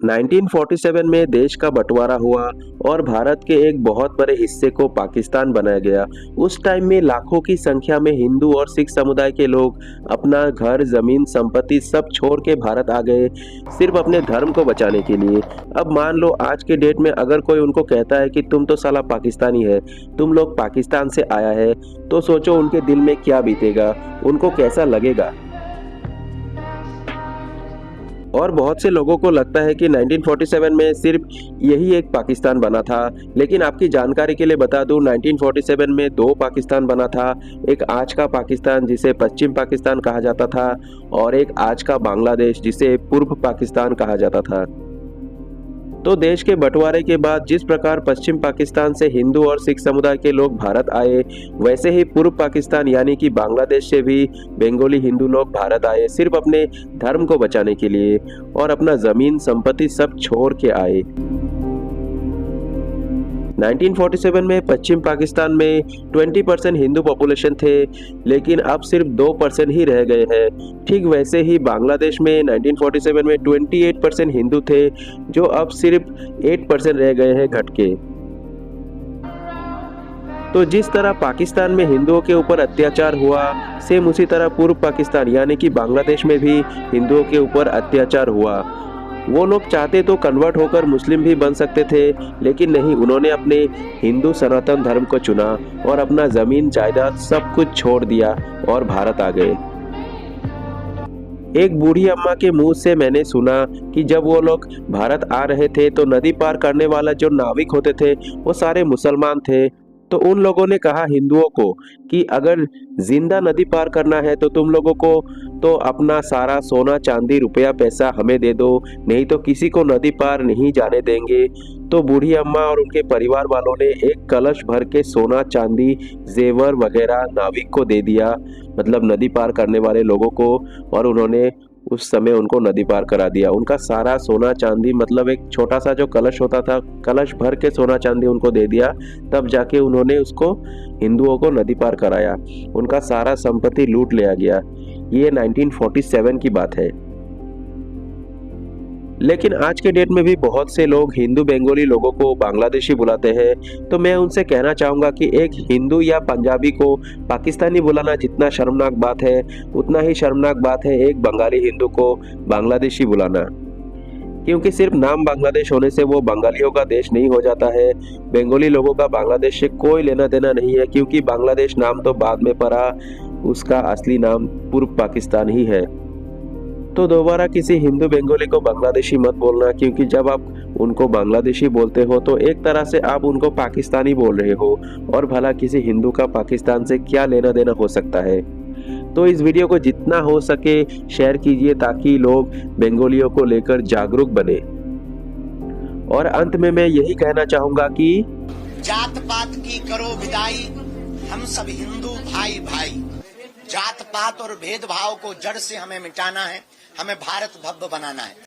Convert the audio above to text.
1947 में देश का बंटवारा हुआ और भारत के एक बहुत बड़े हिस्से को पाकिस्तान बनाया गया। उस टाइम में लाखों की संख्या में हिंदू और सिख समुदाय के लोग अपना घर, जमीन, संपत्ति सब छोड़ के भारत आ गए, सिर्फ अपने धर्म को बचाने के लिए। अब मान लो आज के डेट में अगर कोई उनको कहता है कि तुम तो साला पाकिस्तानी है, तुम लोग पाकिस्तान से आया है, तो सोचो उनके दिल में क्या बीतेगा, उनको कैसा लगेगा। और बहुत से लोगों को लगता है कि 1947 में सिर्फ यही एक पाकिस्तान बना था, लेकिन आपकी जानकारी के लिए बता दूं 1947 में दो पाकिस्तान बना था। एक आज का पाकिस्तान जिसे पश्चिम पाकिस्तान कहा जाता था और एक आज का बांग्लादेश जिसे पूर्व पाकिस्तान कहा जाता था। तो देश के बंटवारे के बाद जिस प्रकार पश्चिम पाकिस्तान से हिंदू और सिख समुदाय के लोग भारत आए, वैसे ही पूर्व पाकिस्तान यानी कि बांग्लादेश से भी बंगाली हिंदू लोग भारत आए, सिर्फ अपने धर्म को बचाने के लिए और अपना जमीन संपत्ति सब छोड़ के आए। 1947 में पश्चिम पाकिस्तान में 20% हिंदू पॉपुलेशन थे, लेकिन अब सिर्फ 2% ही रह गए हैं। ठीक वैसे ही बांग्लादेश में 1947 में 28% हिंदू थे, जो अब सिर्फ 8% रह गए हैं घट के। तो जिस तरह पाकिस्तान में हिंदुओं के ऊपर अत्याचार हुआ, सेम उसी तरह पूर्व पाकिस्तान यानी कि बांग्लादेश में भी हिंदुओं के ऊपर अत्याचार हुआ। वो लोग चाहते तो कन्वर्ट होकर मुस्लिम भी बन सकते थे, लेकिन नहीं, उन्होंने अपने हिंदू सनातन धर्म को चुना और अपना जमीन जायदाद सब कुछ छोड़ दिया और भारत आ गए। एक बूढ़ी अम्मा के मुंह से मैंने सुना कि जब वो लोग भारत आ रहे थे तो नदी पार करने वाला जो नाविक होते थे वो सारे मुसलमान थे। तो उन लोगों ने कहा हिंदुओं को कि अगर जिंदा नदी पार करना है तो तुम लोगों को तो अपना सारा सोना चांदी रुपया पैसा हमें दे दो, नहीं तो किसी को नदी पार नहीं जाने देंगे। तो बूढ़ी अम्मा और उनके परिवार वालों ने एक कलश भर के सोना चांदी जेवर वगैरह नाविक को दे दिया, मतलब नदी पार करने वाले लोगों को, और उन्होंने उस समय उनको नदी पार करा दिया। उनका सारा सोना चांदी, मतलब एक छोटा सा जो कलश होता था, कलश भर के सोना चांदी उनको दे दिया, तब जाके उन्होंने उसको हिंदुओं को नदी पार कराया। उनका सारा संपत्ति लूट लिया गया। ये 1947 की बात है। लेकिन आज के डेट में भी बहुत से लोग हिंदू बंगाली लोगों को बांग्लादेशी बुलाते हैं। तो मैं उनसे कहना चाहूँगा कि एक हिंदू या पंजाबी को पाकिस्तानी बुलाना जितना शर्मनाक बात है, उतना ही शर्मनाक बात है एक बंगाली हिंदू को बांग्लादेशी बुलाना। क्योंकि सिर्फ नाम बांग्लादेश होने से वो बंगालियों का देश नहीं हो जाता है। बंगाली लोगों का बांग्लादेश से कोई लेना देना नहीं है, क्योंकि बांग्लादेश नाम तो बाद में पड़ा, उसका असली नाम पूर्व पाकिस्तान ही है। तो दोबारा किसी हिंदू बंगाली को बांग्लादेशी मत बोलना, क्योंकि जब आप उनको बांग्लादेशी बोलते हो तो एक तरह से आप उनको पाकिस्तानी बोल रहे हो, और भला किसी हिंदू का पाकिस्तान से क्या लेना देना हो सकता है। तो इस वीडियो को जितना हो सके शेयर कीजिए ताकि लोग बंगालियों को लेकर जागरूक बने। और अंत में मैं यही कहना चाहूंगा कि जात पात की करो विदाई, हम सब हिंदू भाई भाई। जात पात और भेदभाव को जड़ से हमें मिटाना है, हमें भारत भव्य बनाना है।